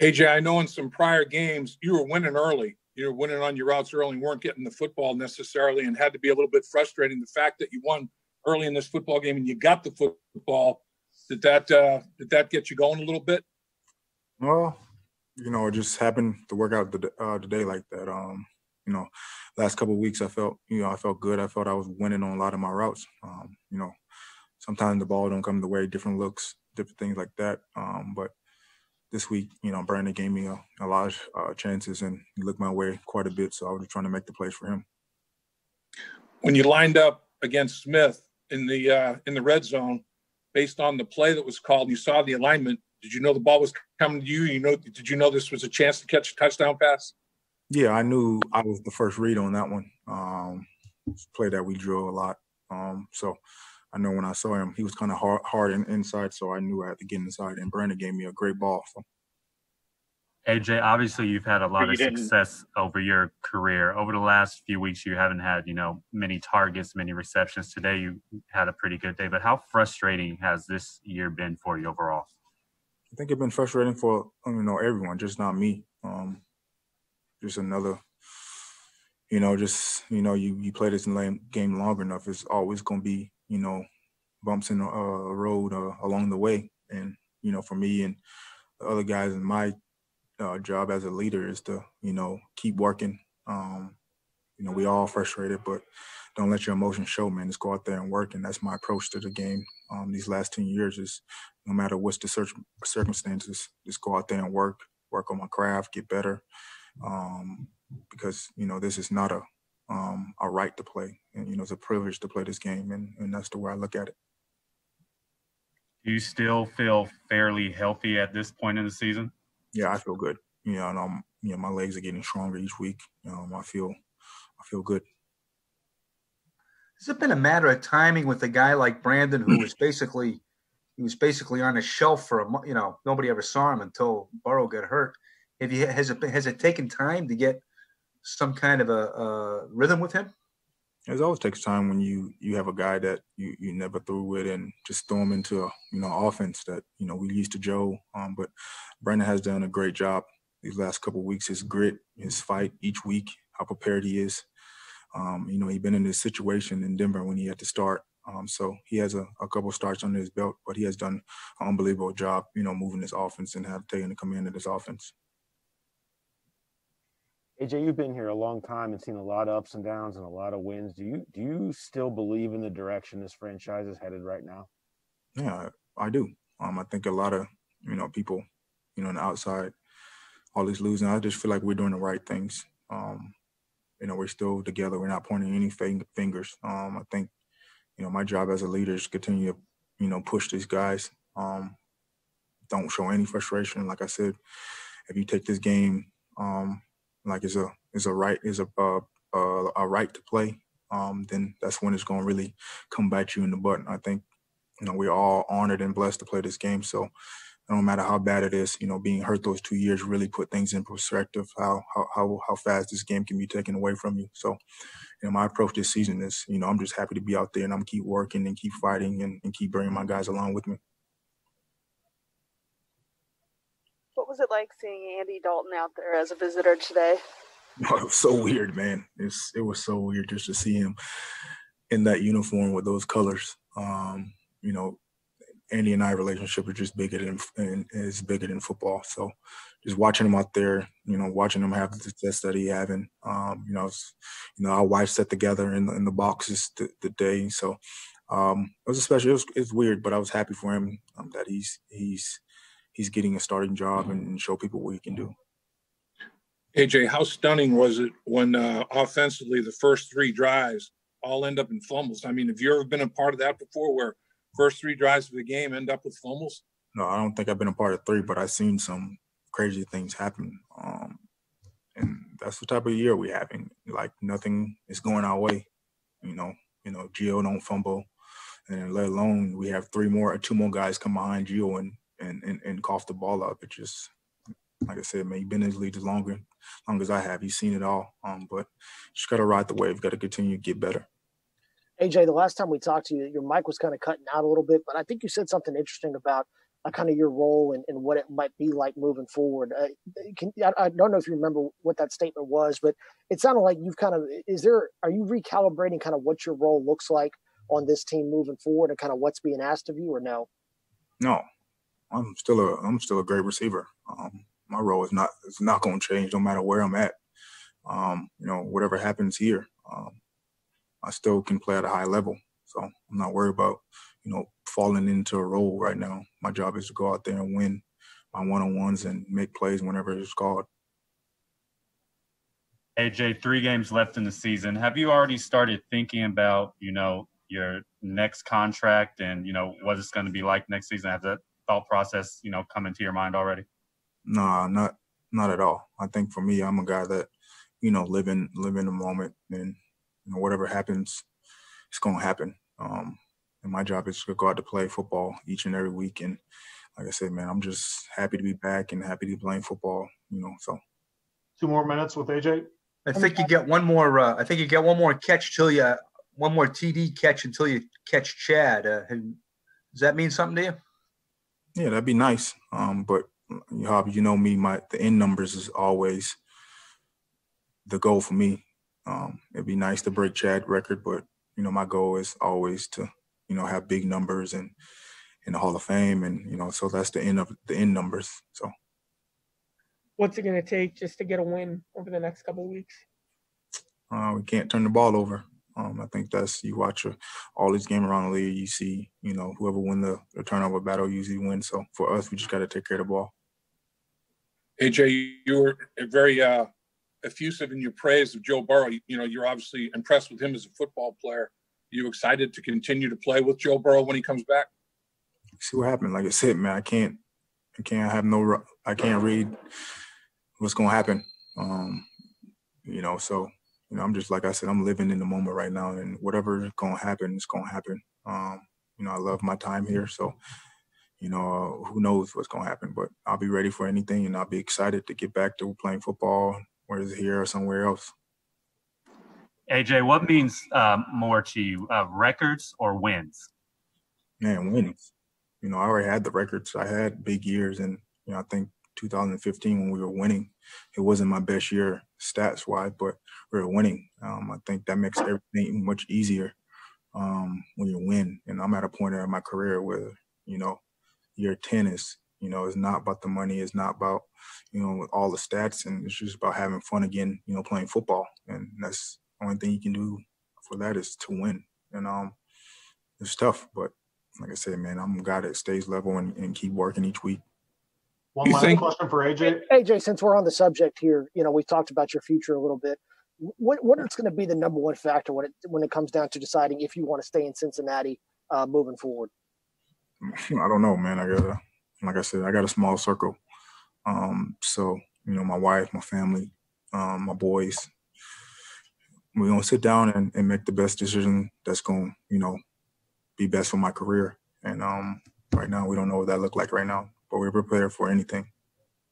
AJ, I know in some prior games you were winning early. You were winning on your routes early and weren't getting the football necessarily and had to be a little bit frustrating. The fact that you won early in this football game and you got the football, did that get you going a little bit? Well, it just happened to work out today like that. Last couple of weeks I felt good. I felt I was winning on a lot of my routes. Sometimes the ball don't come the way, different looks, different things like that. But this week, Brandon gave me a lot of chances and he looked my way quite a bit. So I was just trying to make the plays for him. When you lined up against Smith in the red zone, based on the play that was called, and you saw the alignment, did you know the ball was coming to you? Did you know this was a chance to catch a touchdown pass? Yeah, I knew I was the first read on that one. Play that we drill a lot. So I know when I saw him, he was kind of hard inside, so I knew I had to get inside. And Brandon gave me a great ball. So. AJ, obviously you've had a lot of success over your career. Over the last few weeks, you haven't had, many targets, many receptions. Today you had a pretty good day. But how frustrating has this year been for you overall? I think it's been frustrating for everyone, just not me. Just another, you play this game long enough, it's always going to be, bumps in the road along the way. And, for me and the other guys in my job as a leader is to, keep working. We all frustrated, but don't let your emotions show, man. Just go out there and work. And that's my approach to the game. These last 10 years is no matter what's the circumstances, just go out there and work on my craft, get better. Because, this is not a right to play. And, it's a privilege to play this game. And that's the way I look at it. Do you still feel fairly healthy at this point in the season? Yeah, I feel good. And my legs are getting stronger each week. I feel good. Has it been a matter of timing with a guy like Brandon, who was basically on a shelf for a month? Nobody ever saw him until Burrow got hurt. Has it taken time to get some kind of a rhythm with him? It always takes time when you have a guy that you never threw with and just throw him into offense that we used to Joe. But Brandon has done a great job these last couple of weeks. His grit, his fight each week, how prepared he is. He's been in this situation in Denver when he had to start. So he has a couple starts under his belt, but he has done an unbelievable job, moving this offense and have taken the command of this offense. AJ, you've been here a long time and seen a lot of ups and downs and a lot of wins. Do you still believe in the direction this franchise is headed right now? Yeah, I do. I think a lot of people, on the outside, all this losing. I just feel like we're doing the right things. We're still together. We're not pointing any fingers. I think, my job as a leader is to continue to, push these guys. Don't show any frustration. Like I said, if you take this game, like it's a right to play, then that's when it's going to really come bite you in the butt. And I think, we're all honored and blessed to play this game. So no matter how bad it is, being hurt those 2 years really put things in perspective, how fast this game can be taken away from you. So, my approach this season is, I'm just happy to be out there and I'm keep working and keep fighting and keep bringing my guys along with me. What was it like seeing Andy Dalton out there as a visitor today? It was so weird, man. It was so weird just to see him in that uniform with those colors. Andy and I relationship is just bigger than football. So just watching him out there, watching him have the success that he having. Our wife sat together in the boxes the day. So it was special. It's weird, but I was happy for him that he's getting a starting job and show people what he can do. AJ, how stunning was it when offensively the first three drives all end up in fumbles? I mean, have you ever been a part of that before where first three drives of the game end up with fumbles? No, I don't think I've been a part of three, but I've seen some crazy things happen. And that's the type of year we're having. Like, nothing is going our way. Gio don't fumble. And let alone we have two more guys come behind Gio and cough the ball up. It just, like I said, man, you've been in this league as long as I have. You've seen it all. But just got to ride the wave. Got to continue to get better. AJ, the last time we talked to you, your mic was kind of cutting out a little bit, but I think you said something interesting about kind of your role and what it might be like moving forward. I don't know if you remember what that statement was, but it sounded like you've kind of are you recalibrating kind of what your role looks like on this team moving forward and kind of what's being asked of you, or no? No, I'm still a great receiver. My role is not going to change no matter where I'm at. Whatever happens here, I still can play at a high level. So I'm not worried about, falling into a role right now. My job is to go out there and win my one-on-ones and make plays whenever it's called. AJ, 3 games left in the season. Have you already started thinking about, your next contract and, what it's going to be like next season? Has that thought process, come into your mind already? No, not at all. I think for me, I'm a guy that, live in the moment, and whatever happens, it's going to happen. And my job is to go out to play football each and every week. And like I said, man, I'm just happy to be back and happy to be playing football, so. 2 more minutes with AJ. I think you get one more. Catch till you, one more TD catch until you catch Chad. Does that mean something to you? Yeah, that'd be nice. But you know me, the end numbers is always the goal for me. It'd be nice to break Chad's record, but my goal is always to have big numbers and in the Hall of Fame, and so that's the end numbers. So, what's it going to take just to get a win over the next couple of weeks? We can't turn the ball over. I think you watch all these games around the league, you see, whoever win the turnover battle usually wins. So for us, we just got to take care of the ball. AJ, you were very effusive in your praise of Joe Burrow. You're obviously impressed with him as a football player. You excited to continue to play with Joe Burrow when he comes back? See what happens. Like I said, man, I can't read what's going to happen. So, I'm just, like I said, I'm living in the moment right now, and whatever is going to happen, it's going to happen. I love my time here. So, who knows what's going to happen, but I'll be ready for anything, and I'll be excited to get back to playing football, whether it's here or somewhere else. AJ, what means more to you, records or wins? Man, wins. I already had the records. I had big years, and I think 2015 when we were winning, it wasn't my best year stats-wise, but we were winning. I think that makes everything much easier when you win. And I'm at a point in my career where, year 10 is, it's not about the money. It's not about, all the stats, and it's just about having fun again, playing football. And that's the only thing you can do for that is to win. And it's tough, but like I said, man, I'm a guy that stays level and keep working each week. One last question for AJ. AJ, since we're on the subject here, we've talked about your future a little bit. What is going to be the number one factor when it comes down to deciding if you want to stay in Cincinnati moving forward? I don't know, man. Like I said, I got a small circle. So, my wife, my family, my boys, we're going to sit down and make the best decision that's going to, be best for my career. And right now, we don't know what that looks like right now, but we're prepared for anything.